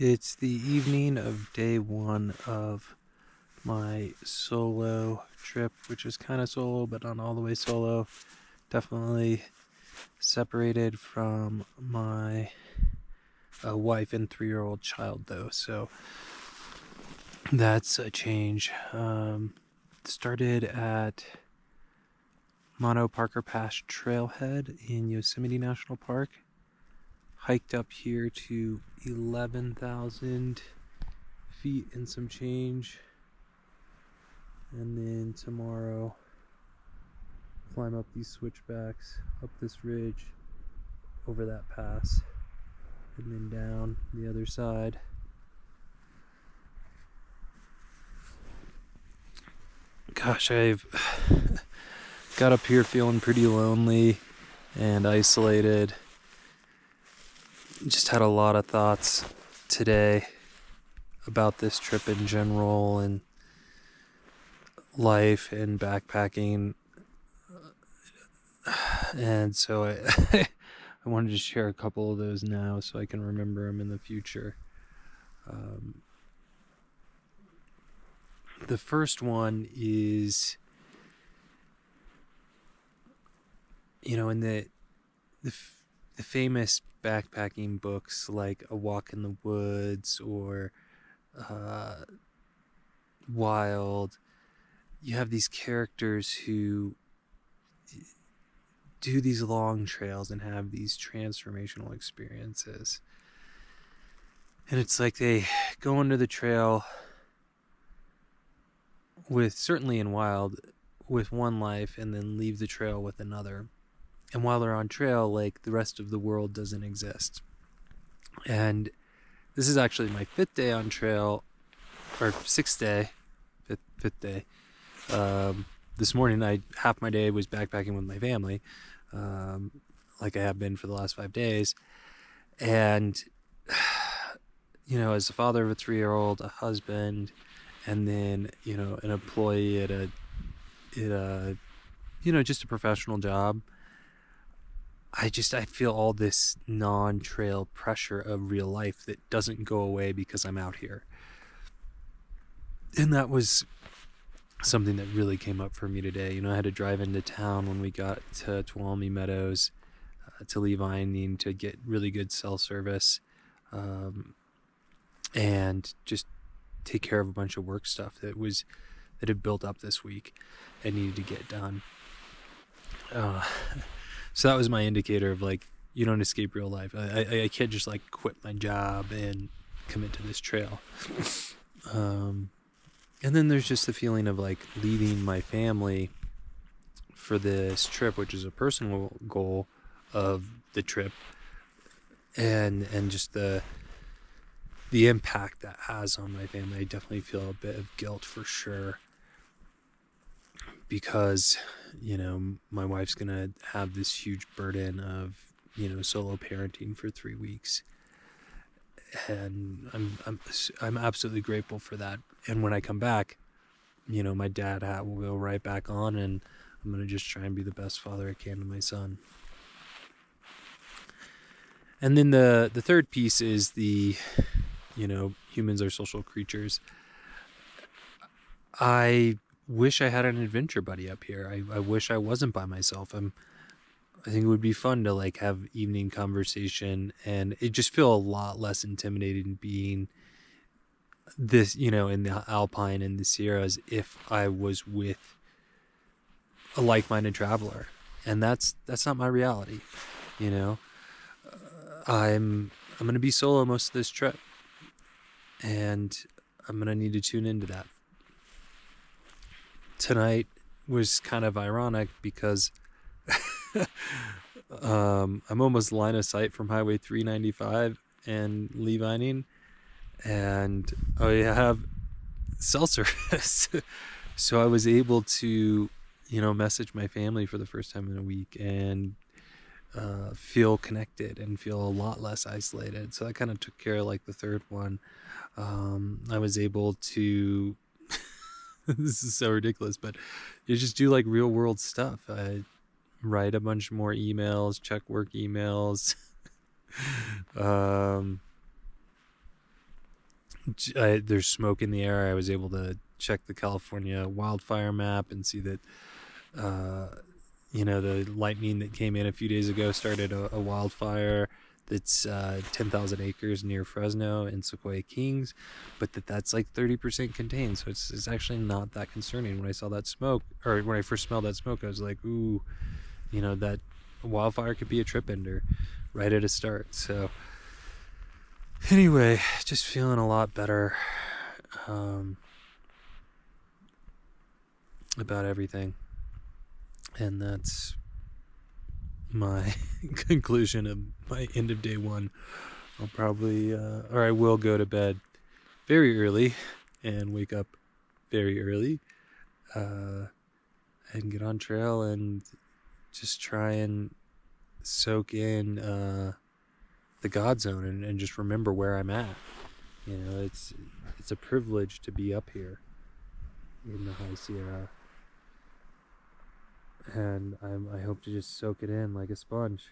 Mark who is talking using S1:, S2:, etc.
S1: It's the evening of day one of my solo trip, which is kind of solo, but not all the way solo. Definitely separated from my wife and 3-year-old child, though, so that's a change. Started at Mono Parker Pass Trailhead in Yosemite National Park. Hiked up here to 11,000 feet and some change, and then tomorrow climb up these switchbacks, up this ridge, over that pass, and then down the other side. Gosh, I've got up here feeling pretty lonely and isolated. Just had a lot of thoughts today about this trip in general and life and backpacking, and so I wanted to share a couple of those now so I can remember them in the future. The first one is, in the famous backpacking books like A Walk in the Woods or Wild, you have these characters who do these long trails and have these transformational experiences. And it's like they go into the trail with, certainly in Wild, with one life and then leave the trail with another. And while they're on trail, like, the rest of the world doesn't exist. And this is actually my fifth day on trail, or fifth day. This morning, half my day was backpacking with my family, like I have been for the last 5 days. And, as a father of a 3-year-old, a husband, and then, an employee at a just a professional job, I feel all this non-trail pressure of real life that doesn't go away because I'm out here. And that was something that really came up for me today. I had to drive into town when we got to Tuolumne Meadows to leave Vining to get really good cell service, and just take care of a bunch of work stuff that had built up this week and needed to get done. So that was my indicator of, like, you don't escape real life. I can't just, like, quit my job and commit to this trail. And then there's just the feeling of, like, leaving my family for this trip, which is a personal goal of the trip, and just the impact that has on my family. I definitely feel a bit of guilt for sure, because my wife's gonna have this huge burden of solo parenting for 3 weeks, and I'm absolutely grateful for that. And when I come back, my dad hat will go right back on, and I'm gonna just try and be the best father I can to my son. And then the third piece is the humans are social creatures. I wish I had an adventure buddy up here. I wish I wasn't by myself. I think it would be fun to, like, have evening conversation, and it just feel a lot less intimidating being this, in the Alpine and the Sierras, if I was with a like-minded traveler. And that's not my reality. I'm going to be solo most of this trip, and I'm going to need to tune into that. Tonight was kind of ironic because I'm almost line of sight from Highway 395 and Lee Vining, and I have cell service. So I was able to, message my family for the first time in a week and feel connected and feel a lot less isolated. So that kind of took care of, like, the third one. I was able to this is so ridiculous, but you just do, like, real world stuff. I write a bunch more emails, check work emails, there's smoke in the air. I was able to check the California wildfire map and see that uh, the lightning that came in a few days ago started a wildfire that's 10,000 acres near Fresno and Sequoia Kings, but that's like 30% contained. So it's actually not that concerning. When I saw that smoke, or when I first smelled that smoke, I was like, ooh, that wildfire could be a trip ender right at a start. So anyway, just feeling a lot better um, about everything. And that's my conclusion of my end of day one. I'll probably, or I will go to bed very early and wake up very early and get on trail and just try and soak in the God zone and just remember where I'm at. It's a privilege to be up here in the High Sierra, and I hope to just soak it in like a sponge.